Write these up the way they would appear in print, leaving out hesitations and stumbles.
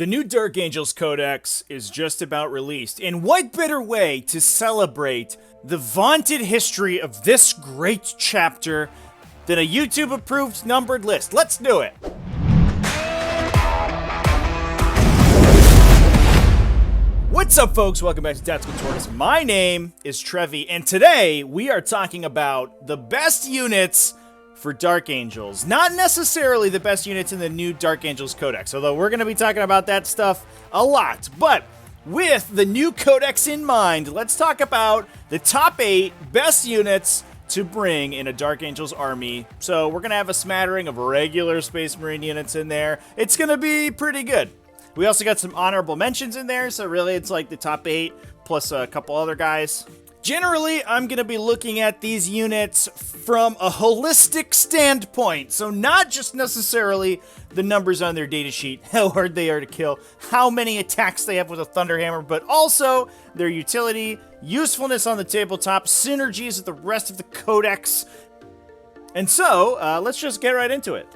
The new Dark Angels Codex is just about released, and what better way to celebrate the vaunted history of this great chapter than a YouTube-approved numbered list? Let's do it! What's up, folks? Welcome back to Tactical Tortoise. My name is Trevi, and today we are talking about the best units for Dark Angels. Not necessarily the best units in the new Dark Angels Codex, although we're going to be talking about that stuff a lot. But with the new Codex in mind, let's talk about the top 8 best units to bring in a Dark Angels army. So we're going to have a smattering of regular Space Marine units in there. It's going to be pretty good. We also got some honorable mentions in there, so really it's like the top 8 plus a couple other guys. Generally, I'm going to be looking at these units from a holistic standpoint, so not just necessarily the numbers on their datasheet, how hard they are to kill, how many attacks they have with a Thunderhammer, but also their utility, usefulness on the tabletop, synergies with the rest of the Codex. And so, let's just get right into it.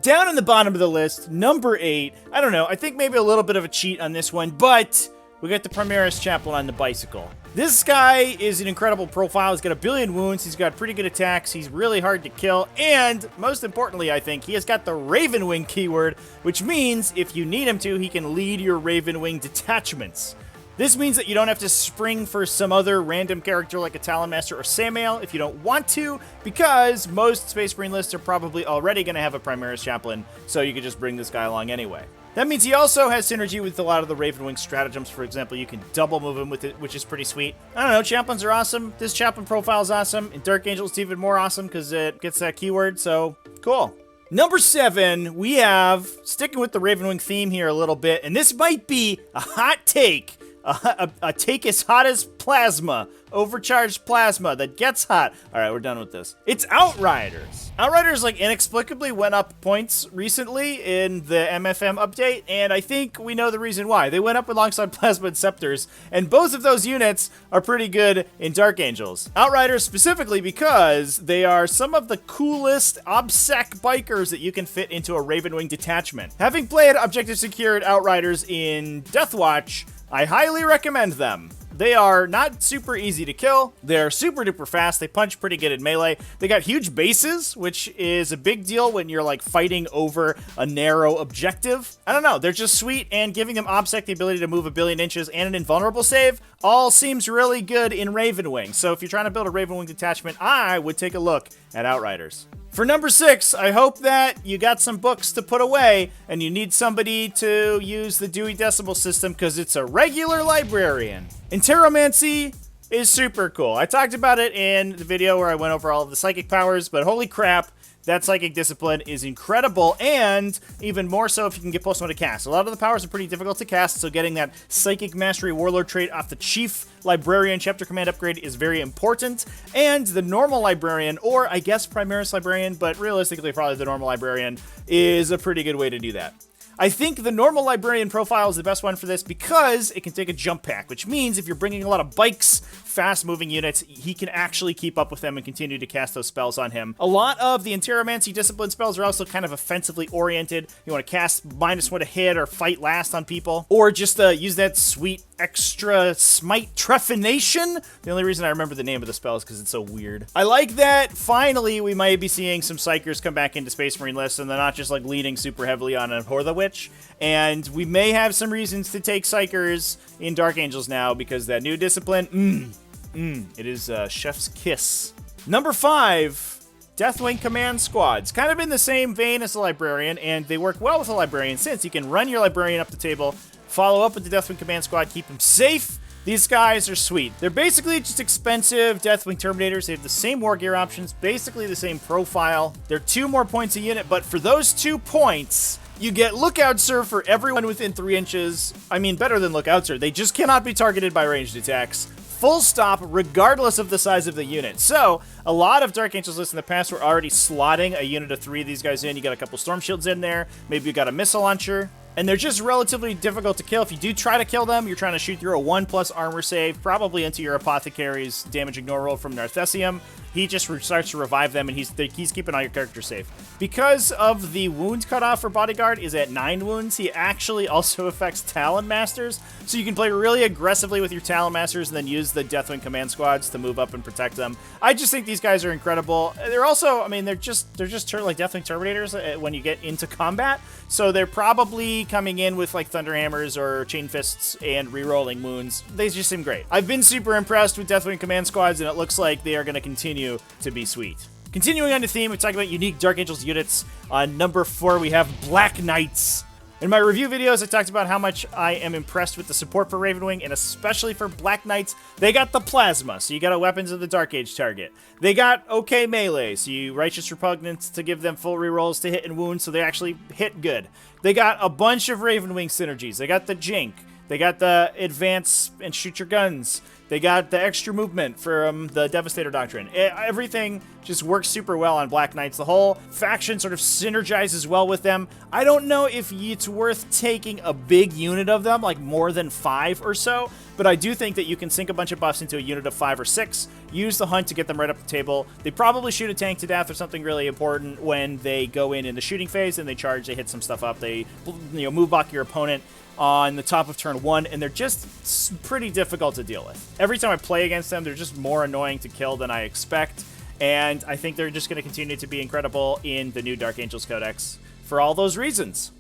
Down in the bottom of the list, number 8, I don't know, I think maybe a little bit of a cheat on this one, but we got the Primaris Chaplain on the bicycle. This guy is an incredible profile. He's got a billion wounds, he's got pretty good attacks, he's really hard to kill, and most importantly, I think, he has got the Ravenwing keyword, which means if you need him to, he can lead your Ravenwing detachments. This means that you don't have to spring for some other random character like a Talonmaster or Samael if you don't want to, because most Space Marine lists are probably already going to have a Primaris Chaplain, so you could just bring this guy along anyway. That means he also has synergy with a lot of the Ravenwing stratagems. For example, you can double move him with it, which is pretty sweet. I don't know, Chaplains are awesome. This Chaplain profile is awesome. In Dark Angels, it's even more awesome because it gets that keyword, so cool. Number 7, we have, sticking with the Ravenwing theme here a little bit, and this might be a hot take. A take as hot as plasma. Overcharged plasma that gets hot. Alright, we're done with this. It's Outriders. Outriders, like, inexplicably went up points recently in the MFM update, and I think we know the reason why. They went up alongside Plasma and Scepters, and both of those units are pretty good in Dark Angels. Outriders specifically because they are some of the coolest OBSEC bikers that you can fit into a Ravenwing detachment. Having played Objective Secured Outriders in Deathwatch, I highly recommend them. They are not super easy to kill. They're super duper fast. They punch pretty good in melee. They got huge bases, which is a big deal when you're like fighting over a narrow objective. I don't know. They're just sweet, and giving them OBSEC the ability to move a billion inches and an invulnerable save all seems really good in Ravenwing. So if you're trying to build a Ravenwing detachment, I would take a look at Outriders. For number 6, I hope that you got some books to put away and you need somebody to use the Dewey Decimal System because it's a regular librarian. Enteromancy is super cool. I talked about it in the video where I went over all of the psychic powers, but holy crap, that psychic discipline is incredible, and even more so if you can get +1 to cast. A lot of the powers are pretty difficult to cast, so getting that psychic mastery warlord trait off the chief librarian chapter command upgrade is very important, and the normal librarian, or I guess Primaris librarian, but realistically probably the normal librarian, is a pretty good way to do that. I think the normal librarian profile is the best one for this because it can take a jump pack, which means if you're bringing a lot of bikes, fast-moving units, he can actually keep up with them and continue to cast those spells on him. A lot of the Enteromancy discipline spells are also kind of offensively oriented. You want to cast -1 to hit or fight last on people, or just use that sweet extra smite trephination. The only reason I remember the name of the spell is because it's so weird. I like that finally we might be seeing some Psychers come back into Space Marine lists, and they're not just like leaning super heavily on a Hortha Witch. And we may have some reasons to take Psychers in Dark Angels now because that new discipline, it is chef's kiss. Number 5, Deathwing Command Squads. Kind of in the same vein as the Librarian, and they work well with the Librarian since you can run your Librarian up the table, follow up with the Deathwing Command Squad, keep him safe. These guys are sweet. They're basically just expensive Deathwing Terminators. They have the same war gear options, basically the same profile. They're 2 more points a unit, but for those 2 points, you get Lookout Sir for everyone within 3 inches. I mean, better than Lookout Sir. They just cannot be targeted by ranged attacks. Full stop, regardless of the size of the unit. So, a lot of Dark Angels lists in the past were already slotting a unit of 3 of these guys in. You got a couple Storm Shields in there. Maybe you got a Missile Launcher. And they're just relatively difficult to kill. If you do try to kill them, you're trying to shoot through a 1+ armor save, probably into your Apothecary's damage ignore roll from Narthessium. he just starts to revive them, and he's keeping all your characters safe. Because of the wound cutoff for Bodyguard is at 9 wounds, he actually also affects Talon Masters, so you can play really aggressively with your Talon Masters and then use the Deathwing Command Squads to move up and protect them. I just think these guys are incredible. They're also, I mean, they're just like Deathwing Terminators when you get into combat, so they're probably coming in with like Thunderhammers or Chain Fists and re-rolling wounds. They just seem great. I've been super impressed with Deathwing Command Squads, and it looks like they are going to continue to be sweet. Continuing on the theme, we talk about unique Dark Angels units. On number 4, we have Black Knights. In my review videos, I talked about how much I am impressed with the support for Ravenwing, and especially for Black Knights. They got the Plasma, so you got a Weapons of the Dark Age target. They got okay melee, so you Righteous Repugnance to give them full rerolls to hit and wound, so they actually hit good. They got a bunch of Ravenwing synergies. They got the Jink. They got the Advance and Shoot Your Guns. They got the extra movement from the Devastator Doctrine. Everything just works super well on Black Knights. The whole faction sort of synergizes well with them. I don't know if it's worth taking a big unit of them, like more than 5 or so, but I do think that you can sink a bunch of buffs into a unit of 5 or 6, use the hunt to get them right up the table. They probably shoot a tank to death or something really important when they go in the shooting phase, and they charge, they hit some stuff up, they move back your opponent on the top of turn 1, and they're just pretty difficult to deal with. Every time I play against them, they're just more annoying to kill than I expect, and I think they're just going to continue to be incredible in the new Dark Angels Codex for all those reasons.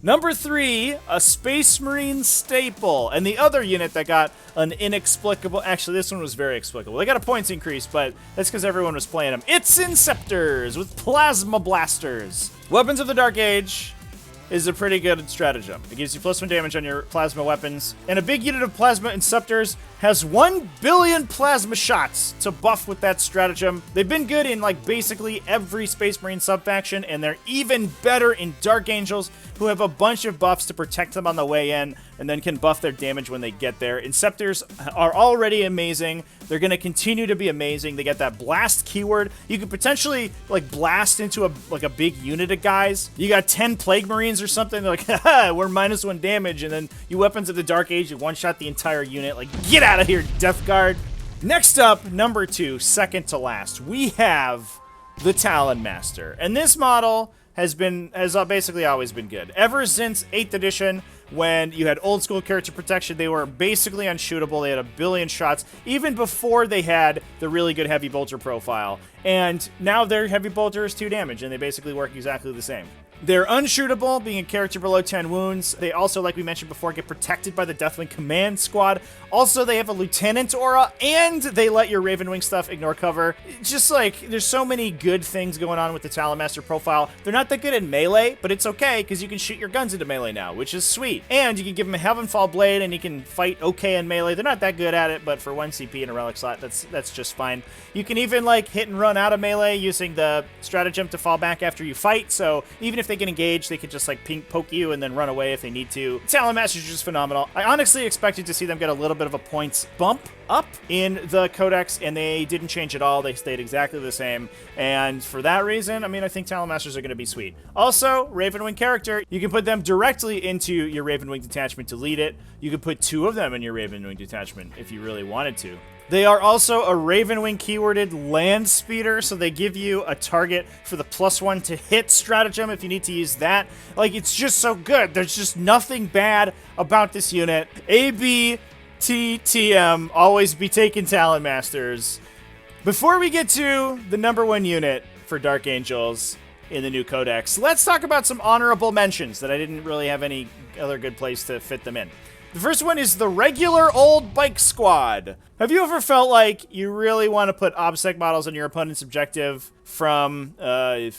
Number 3, a Space Marine staple, and the other unit that got an inexplicable, actually this one was very explicable. They got a points increase, but that's because everyone was playing them. It's Inceptors with Plasma Blasters. Weapons of the Dark Age is a pretty good stratagem. It gives you +1 damage on your plasma weapons, and a big unit of Plasma Inceptors has 1 billion plasma shots to buff with that stratagem. They've been good in like basically every Space Marine subfaction, and they're even better in Dark Angels, who have a bunch of buffs to protect them on the way in, and then can buff their damage when they get there. Inceptors are already amazing. They're going to continue to be amazing. They get that blast keyword. You could potentially like blast into a big unit of guys. You got 10 Plague Marines or something. They're like, haha, we're -1 damage, and then you Weapons of the Dark Age, you one-shot the entire unit. Like, get out of here, Death Guard. Next up, number 2, second to last, we have the Talon Master, and this model has basically always been good. Ever since 8th edition, when you had old school character protection, they were basically unshootable. They had 1 billion shots, even before they had the really good heavy bolter profile. And now their heavy bolter is 2 damage, and they basically work exactly the same. They're unshootable, being a character below 10 wounds. They also, like we mentioned before, get protected by the Deathwing Command Squad. Also, they have a Lieutenant aura, and they let your Ravenwing stuff ignore cover. Just like, there's so many good things going on with the Talon Master profile. They're not that good in melee, but it's okay, because you can shoot your guns into melee now, which is sweet. And you can give them a Heavenfall Blade, and you can fight okay in melee. They're not that good at it, but for 1 CP in a relic slot, that's just fine. You can even, like, hit and run out of melee using the stratagem to fall back after you fight, so even if they get engaged, they could just like poke you and then run away if they need to. Talon Masters are just phenomenal. I honestly expected to see them get a little bit of a points bump up in the Codex, and they didn't change at all. They stayed exactly the same, and for that reason, I mean, I think Talon Masters are going to be sweet. Also, Ravenwing character, you can put them directly into your Ravenwing detachment to lead it. You could put 2 of them in your Ravenwing detachment if you really wanted to. They are also a Ravenwing keyworded land speeder, so they give you a target for the +1 to hit stratagem if you need to use that. Like, it's just so good. There's just nothing bad about this unit. ABTTM, always be taking Talon Masters. Before we get to the number 1 unit for Dark Angels in the new Codex, let's talk about some honorable mentions that I didn't really have any other good place to fit them in. The first one is the regular old bike squad. Have you ever felt like you really want to put OBSEC models on your opponent's objective from 14,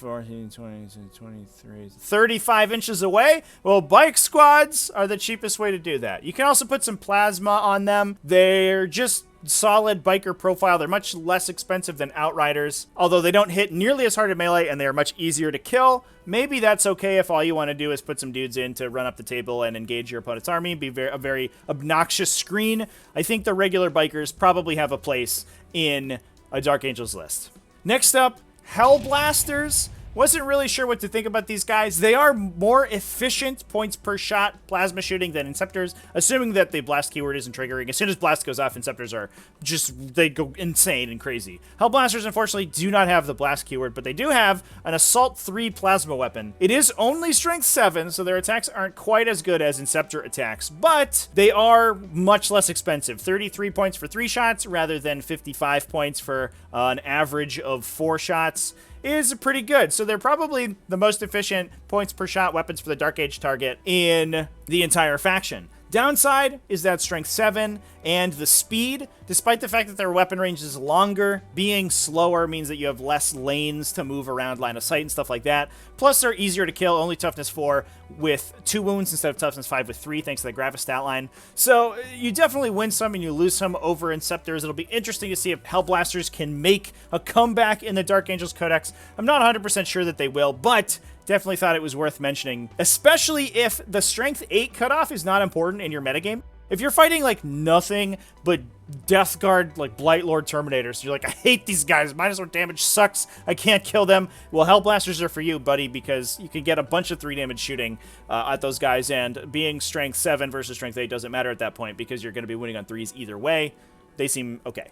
20, 23, 35 inches away? Well, bike squads are the cheapest way to do that. You can also put some plasma on them. They're just solid biker profile. They're much less expensive than Outriders, although they don't hit nearly as hard in melee, and they are much easier to kill. Maybe that's okay if all you want to do is put some dudes in to run up the table and engage your opponent's army, be a very obnoxious screen. I think the regular bikers probably have a place in a Dark Angels list. Next up, Hellblasters. Wasn't really sure what to think about these guys. They are more efficient points per shot plasma shooting than Inceptors, assuming that the blast keyword isn't triggering. As soon as blast goes off, Inceptors are just, they go insane and crazy. Hellblasters, unfortunately, do not have the blast keyword, but they do have an Assault 3 plasma weapon. It is only Strength 7, so their attacks aren't quite as good as Inceptor attacks, but they are much less expensive. 33 points for 3 shots rather than 55 points for an average of 4 shots. Is pretty good. So they're probably the most efficient points per shot weapons for the Dark Age target in the entire faction. Downside is that Strength 7 and the speed. Despite the fact that their weapon range is longer, being slower means that you have less lanes to move around line of sight and stuff like that. Plus, they're easier to kill, only toughness 4 with 2 wounds instead of toughness 5 with 3, thanks to the Gravis stat line. So you definitely win some and you lose some over Inceptors. It'll be interesting to see if Hellblasters can make a comeback in the Dark Angels Codex. I'm not 100% sure that they will, but definitely thought it was worth mentioning, especially if the Strength 8 cutoff is not important in your metagame. If you're fighting, like, nothing but Death Guard, like, Blightlord Terminators, you're like, I hate these guys, -1 damage sucks, I can't kill them. Well, Hellblasters are for you, buddy, because you can get a bunch of 3 damage shooting at those guys, and being Strength 7 versus Strength 8 doesn't matter at that point, because you're going to be winning on 3s either way. They seem okay.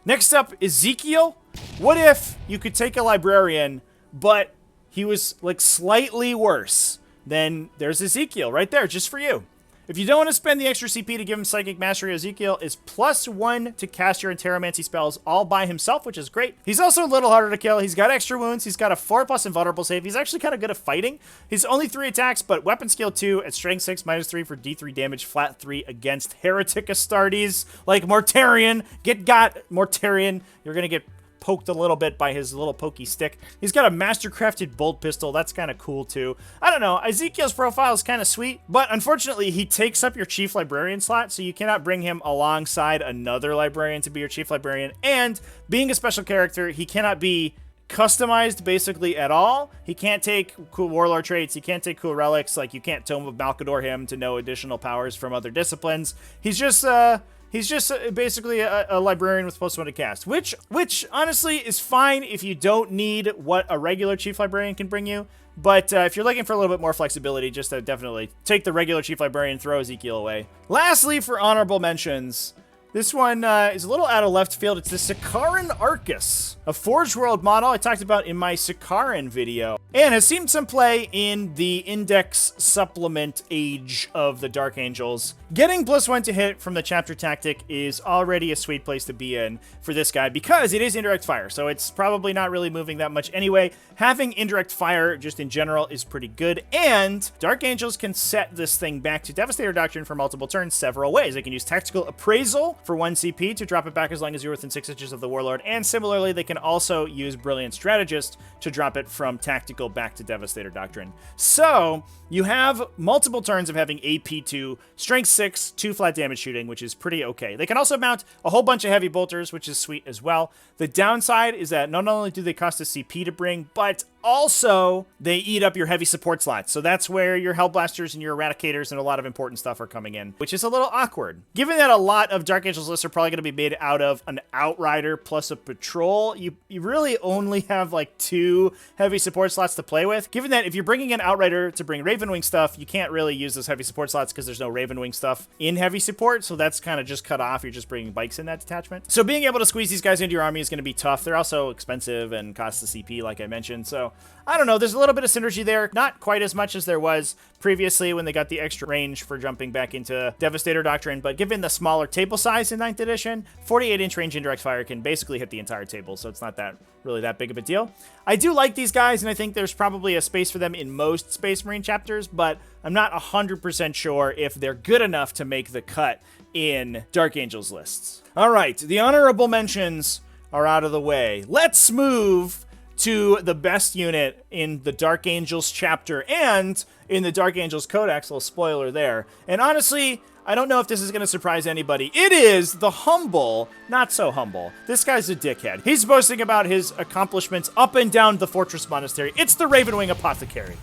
Next up, Ezekiel. What if you could take a Librarian, but he was, like, slightly worse? Then there's Ezekiel right there, just for you. If you don't want to spend the extra CP to give him Psychic Mastery, Ezekiel is +1 to cast your Enteromancy spells all by himself, which is great. He's also a little harder to kill. He's got extra wounds. He's got a 4+ invulnerable save. He's actually kind of good at fighting. He's only 3 attacks, but Weapon Skill 2 at Strength 6, -3 for D3 damage, flat 3 against Heretic Astartes, like Mortarion. Get got, Mortarion. You're going to get poked a little bit by his little pokey stick. He's got a master-crafted bolt pistol. That's kind of cool, too. I don't know. Ezekiel's profile is kind of sweet, but unfortunately, he takes up your Chief Librarian slot, so you cannot bring him alongside another Librarian to be your Chief Librarian, and being a special character, he cannot be customized basically at all. He can't take cool Warlord traits. He can't take cool relics. Like, you can't Tome of Malkador him to know additional powers from other disciplines. He's just basically a Librarian with +1 to cast, which honestly is fine if you don't need what a regular Chief Librarian can bring you. But if you're looking for a little bit more flexibility, just definitely take the regular Chief Librarian, throw Ezekiel away. Lastly, for honorable mentions, this one is a little out of left field. It's the Sicaran Arcus, a Forge World model I talked about in my Sicaran video, and has seen some play in the Index Supplement Age of the Dark Angels. Getting +1 to hit from the Chapter Tactic is already a sweet place to be in for this guy, because it is indirect fire, so it's probably not really moving that much anyway. Having indirect fire just in general is pretty good, and Dark Angels can set this thing back to Devastator Doctrine for multiple turns several ways. They can use Tactical Appraisal for 1 CP to drop it back as long as you're within 6 inches of the Warlord, and similarly, they can also use Brilliant Strategist to drop it from Tactical back to Devastator Doctrine. So, you have multiple turns of having AP2, Strength 6, 2 flat damage shooting, which is pretty okay. They can also mount a whole bunch of heavy bolters, which is sweet as well. The downside is that not only do they cost a CP to bring, but also they eat up your heavy support slots. So that's where your Hellblasters and your Eradicators and a lot of important stuff are coming in, which is a little awkward. Given that a lot of Dark Angels lists are probably going to be made out of an Outrider plus a Patrol, you really only have like 2 heavy support slots to play with. Given that if you're bringing an Outrider to bring Ravenwing stuff, you can't really use those heavy support slots because there's no Ravenwing stuff in heavy support, so that's kind of just cut off. You're just bringing bikes in that detachment. So being able to squeeze these guys into your army is going to be tough. They're also expensive and cost the CP, like I mentioned, so I don't know. There's a little bit of synergy there. Not quite as much as there was previously when they got the extra range for jumping back into Devastator Doctrine, but given the smaller table size in 9th edition, 48-inch range indirect fire can basically hit the entire table, so it's not really that big of a deal. I do like these guys, and I think there's probably a space for them in most Space Marine chapters, but I'm not 100% sure if they're good enough to make the cut in Dark Angels lists. All right, the honorable mentions are out of the way. Let's move to the best unit in the Dark Angels chapter and in the Dark Angels Codex. A little spoiler there. And honestly, I don't know if this is going to surprise anybody. It is the humble, not so humble. This guy's a dickhead. He's boasting about his accomplishments up and down the Fortress Monastery. It's the Ravenwing Apothecary.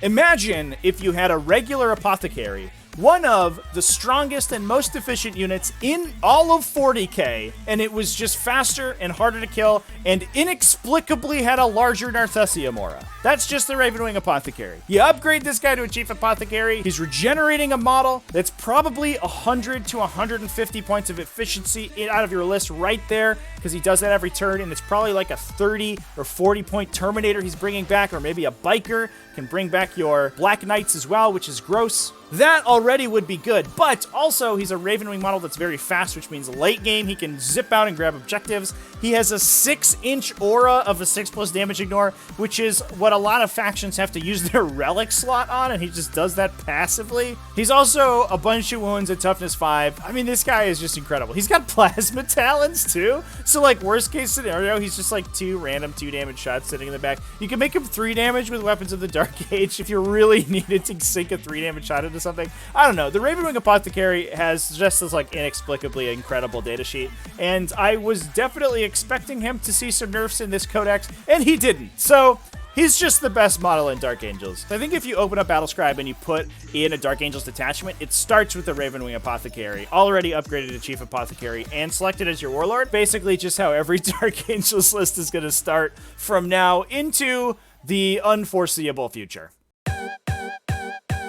Imagine if you had a regular apothecary one of the strongest and most efficient units in all of 40k, and it was just faster and harder to kill, and inexplicably had a larger Narthessium aura. That's just the Ravenwing Apothecary. You upgrade this guy to a Chief Apothecary, he's regenerating a model that's probably 100 to 150 points of efficiency out of your list right there, because he does that every turn, and it's probably like a 30 or 40 point Terminator he's bringing back, or maybe a Biker can bring back your Black Knights as well, which is gross. That already would be good, but also he's a Ravenwing model that's very fast, which means late game he can zip out and grab objectives. He has a 6-inch aura of a 6+ damage ignore, which is what a lot of factions have to use their relic slot on, and he just does that passively. He's also a bunch of wounds at toughness 5. I mean, this guy is just incredible. He's got plasma talons too, so like worst case scenario, he's just like 2 random 2 damage shots sitting in the back. You can make him 3 damage with Weapons of the Dark Age if you really needed to sink a 3 damage shot into something. I don't know. The Ravenwing Apothecary has just this like inexplicably incredible datasheet, and I was definitely expecting him to see some nerfs in this codex, and he didn't. So he's just the best model in Dark Angels. I think if you open up Battlescribe and you put in a Dark Angels detachment, it starts with the Ravenwing Apothecary, already upgraded to Chief Apothecary, and selected as your Warlord. Basically just how every Dark Angels list is going to start from now into the unforeseeable future.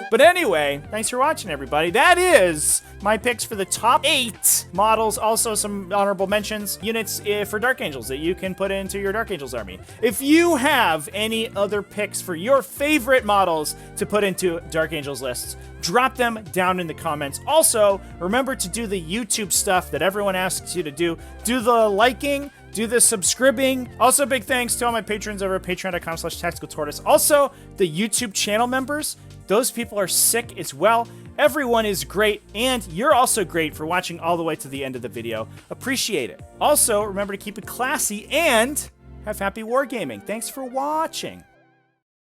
But anyway, thanks for watching, everybody. That is my picks for the top 8 models. Also, some honorable mentions, units for Dark Angels that you can put into your Dark Angels army. If you have any other picks for your favorite models to put into Dark Angels lists, drop them down in the comments. Also, remember to do the YouTube stuff that everyone asks you to do. Do the liking, do the subscribing. Also, big thanks to all my patrons over at patreon.com/tacticaltortoise. Also, the YouTube channel members. Those people are sick as well. Everyone is great, and you're also great for watching all the way to the end of the video. Appreciate it. Also, remember to keep it classy and have happy wargaming. Thanks for watching.